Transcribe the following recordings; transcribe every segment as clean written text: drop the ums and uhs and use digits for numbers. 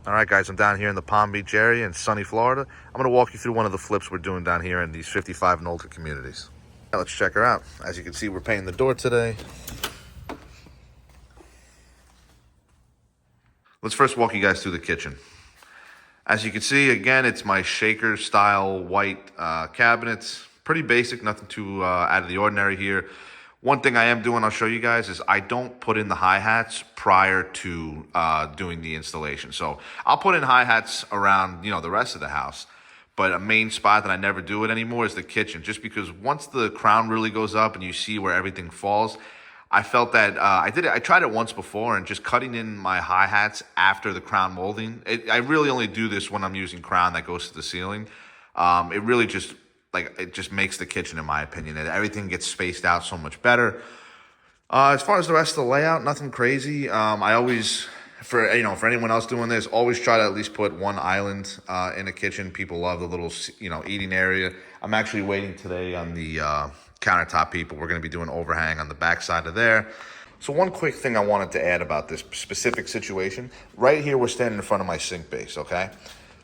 All right, guys, I'm down here in the Palm Beach area in sunny Florida. I'm going to walk you through one of the flips we're doing down here in these 55 and older communities. Now, let's check her out. As you can see, we're painting the door today. Let's first walk you guys through the kitchen. As you can see, again, it's my shaker style white cabinets. Pretty basic, nothing too out of the ordinary here. One thing I am doing, I'll show you guys, is I don't put in the hi-hats prior to doing the installation. So I'll put in hi-hats around, the rest of the house. But a main spot that I never do it anymore is the kitchen, just because once the crown really goes up and you see where everything falls, I felt that I tried it once before, and just cutting in my hi-hats after the crown molding. I really only do this when I'm using crown that goes to the ceiling. It really just makes the kitchen, in my opinion, and everything gets spaced out so much better. As far as the rest of the layout, nothing crazy. I always, for anyone else doing this, always try to at least put one island in a kitchen. People love the little, eating area. I'm actually waiting today on the countertop people. We're going to be doing overhang on the back side of there. So one quick thing I wanted to add about this specific situation. Right here, we're standing in front of my sink base, okay?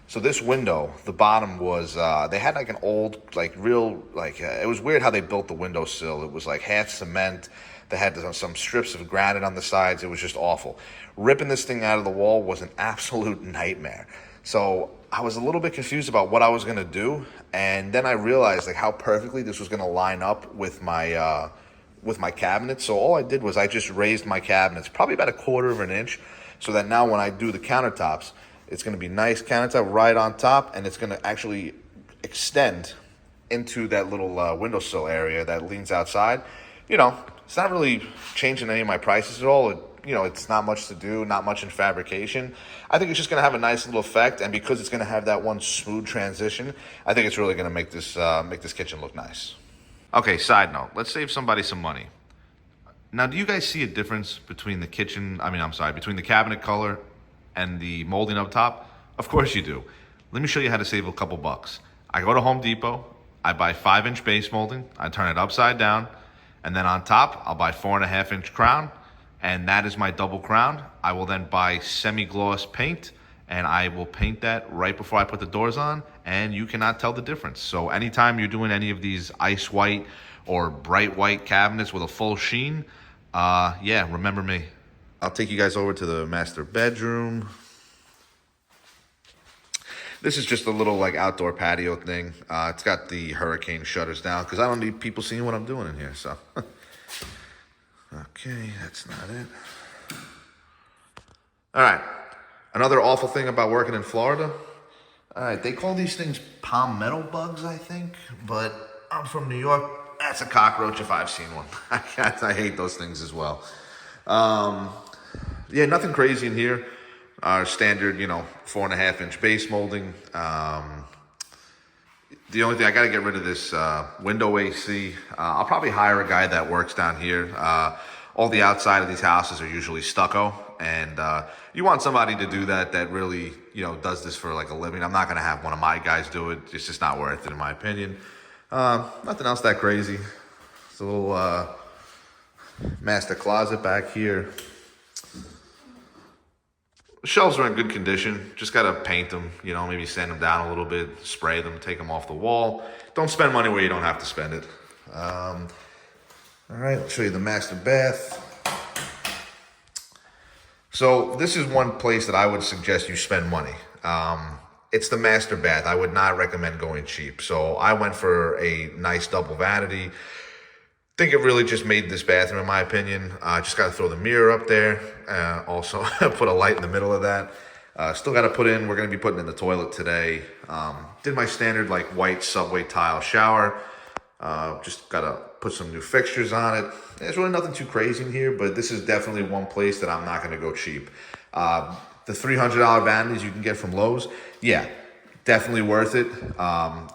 So this window, the bottom was, they had like an old, it was weird how they built the windowsill. It was like half cement. They had some strips of granite on the sides. It was just awful. Ripping this thing out of the wall was an absolute nightmare. So I was a little bit confused about what I was gonna do. And then I realized how perfectly this was gonna line up with my cabinets. So all I did was I just raised my cabinets probably about 1/4 of an inch, so that now when I do the countertops, it's going to be nice countertop right on top, and it's going to actually extend into that little windowsill area that leans outside. It's not really changing any of my prices at all. It's not much to do, not much in fabrication. I think it's just going to have a nice little effect, and because it's going to have that one smooth transition, I think it's really going to make this kitchen look nice. Okay, side note, let's save somebody some money. Now, do you guys see a difference between the between the cabinet color and the molding up top? Of course you do. Let me show you how to save a couple bucks. I go to Home Depot, I buy 5-inch base molding, I turn it upside down, and then on top, I'll buy 4.5-inch crown, and that is my double crown. I will then buy semi-gloss paint, and I will paint that right before I put the doors on, and you cannot tell the difference. So anytime you're doing any of these ice white or bright white cabinets with a full sheen, remember me. I'll take you guys over to the master bedroom. This is just a little outdoor patio thing. It's got the hurricane shutters down because I don't need people seeing what I'm doing in here. So, okay, that's not it. All right, another awful thing about working in Florida. All right, they call these things palmetto bugs, I think, but I'm from New York. That's a cockroach if I've seen one. I hate those things as well. Nothing crazy in here. Our standard, 4.5-inch base molding. The only thing, I got to get rid of this window AC. I'll probably hire a guy that works down here. All the outside of these houses are usually stucco, and you want somebody to do that really, does this for a living. I'm not going to have one of my guys do it. It's just not worth it, in my opinion. Nothing else that crazy. It's a little master closet back here. The shelves are in good condition. Just got to paint them, maybe sand them down a little bit, spray them, take them off the wall. Don't spend money where you don't have to spend it. All right, I'll show you the master bath. So this is one place that I would suggest you spend money. It's the master bath. I would not recommend going cheap. So I went for a nice double vanity. I think it really just made this bathroom, in my opinion. Just got to throw the mirror up there. Also, put a light in the middle of that. Still got to we're going to be putting in the toilet today. Did my standard white subway tile shower. Just got to put some new fixtures on it. There's really nothing too crazy in here, but this is definitely one place that I'm not going to go cheap. The $300 vanities you can get from Lowe's, definitely worth it.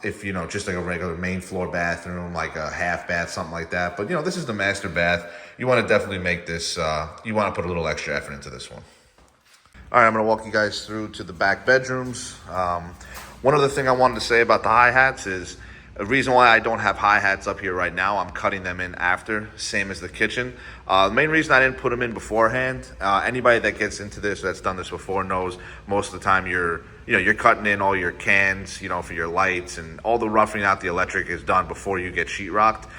If just a regular main floor bathroom, a half bath, something like that. But this is the master bath. You want to definitely make this, you want to put a little extra effort into this one. All right, I'm going to walk you guys through to the back bedrooms. One other thing I wanted to say about the hi-hats is The reason why I don't have hi-hats up here right now, I'm cutting them in after, same as the kitchen. The main reason I didn't put them in beforehand, anybody that gets into this, that's done this before, knows most of the time you're cutting in all your cans, for your lights, and all the roughing out the electric is done before you get sheetrocked.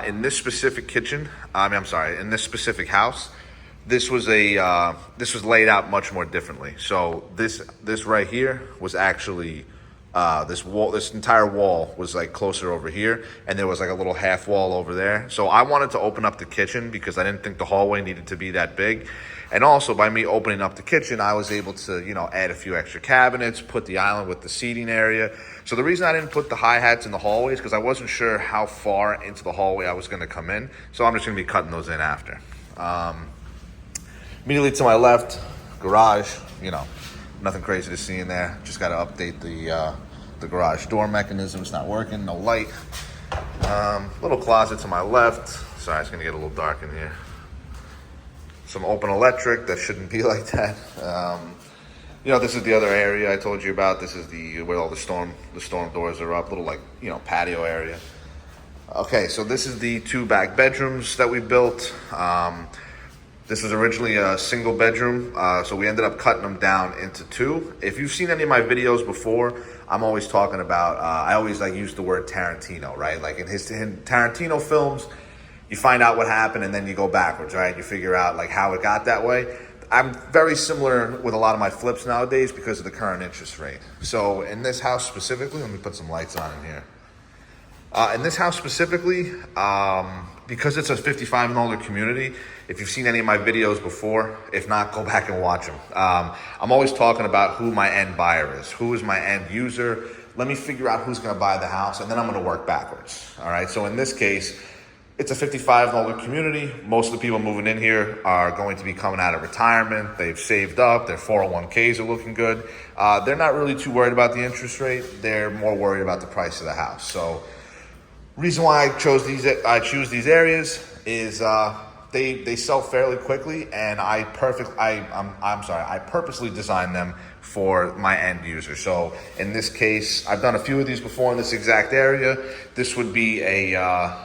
In this specific kitchen, in this specific house, this was laid out much more differently. So this right here was actually this entire wall was like closer over here, and there was like a little half wall over there. So I wanted to open up the kitchen because I didn't think the hallway needed to be that big. And also by me opening up the kitchen, I was able to, add a few extra cabinets, put the island with the seating area. So the reason I didn't put the hi-hats in the hallways because I wasn't sure how far into the hallway I was going to come in. So I'm just going to be cutting those in after. Immediately to my left, garage, nothing crazy to see in there. Just got to update the garage door mechanism. It's not working, no light. Little closet to my left. Sorry, it's gonna get a little dark in here. Some open electric that shouldn't be like that. This is the other area I told you about. This is where all the storm doors are up. Little patio area. Okay, so this is the 2 back bedrooms that we built. This was originally a single bedroom, so we ended up cutting them down into 2. If you've seen any of my videos before, I'm always talking about, I always use the word Tarantino, right? Like in Tarantino films, you find out what happened and then you go backwards, right? You figure out how it got that way. I'm very similar with a lot of my flips nowadays because of the current interest rate. So in this house specifically, let me put some lights on in here. In this house specifically, because it's a 55 and older community, if you've seen any of my videos before, if not, go back and watch them. I'm always talking about who my end buyer is, who is my end user. Let me figure out who's going to buy the house, and then I'm going to work backwards. All right. So in this case, it's a 55 and older community. Most of the people moving in here are going to be coming out of retirement. They've saved up. Their 401ks are looking good. They're not really too worried about the interest rate. They're more worried about the price of the house. So reason why I choose these areas is they sell fairly quickly, and I purposely designed them for my end user. So in this case, I've done a few of these before in this exact area. This would be a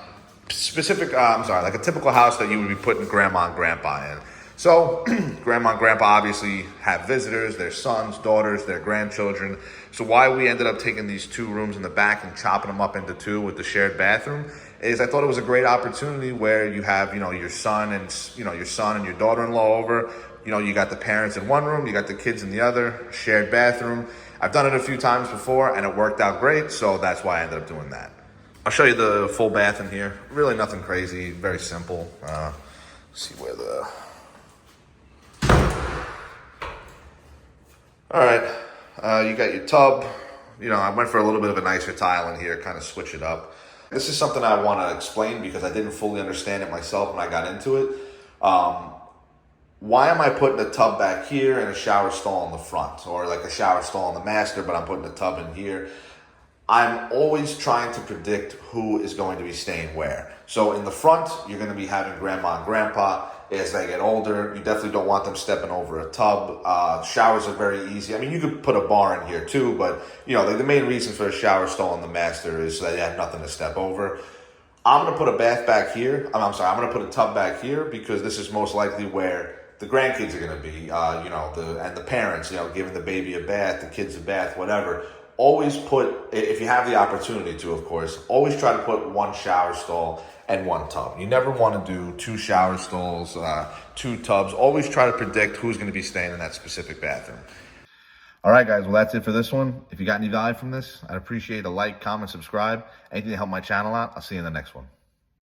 specific, like a typical house that you would be putting grandma and grandpa in. So grandma and grandpa obviously have visitors, their sons, daughters, their grandchildren. So why we ended up taking these 2 rooms in the back and chopping them up into 2 with the shared bathroom is I thought it was a great opportunity where you have, your son and your daughter-in-law over. You got the parents in one room, you got the kids in the other, shared bathroom. I've done it a few times before and it worked out great. So that's why I ended up doing that. I'll show you the full bath in here. Really nothing crazy, very simple. See where all right, you got your tub. I went for a little bit of a nicer tile in here, kind of switch it up. This is something I want to explain because I didn't fully understand it myself when I got into it. Why am I putting a tub back here and a shower stall in the front? Or like a shower stall in the master, but I'm putting a tub in here? I'm always trying to predict who is going to be staying where. So in the front, you're going to be having grandma and grandpa. As they get older, you definitely don't want them stepping over a tub. Showers are very easy. I mean, you could put a bar in here too, but the main reason for a shower stall in the master is that you have nothing to step over. I'm going to put a bath back here. I'm going to put a tub back here because this is most likely where the grandkids are going to be, and the parents, giving the baby a bath, the kids a bath, whatever. Always put, if you have the opportunity to, of course, always try to put 1 shower stall and 1 tub. You never want to do 2 shower stalls, 2 tubs. Always try to predict who's going to be staying in that specific bathroom. All right, guys. Well, that's it for this one. If you got any value from this, I'd appreciate a like, comment, subscribe. Anything to help my channel out. I'll see you in the next one.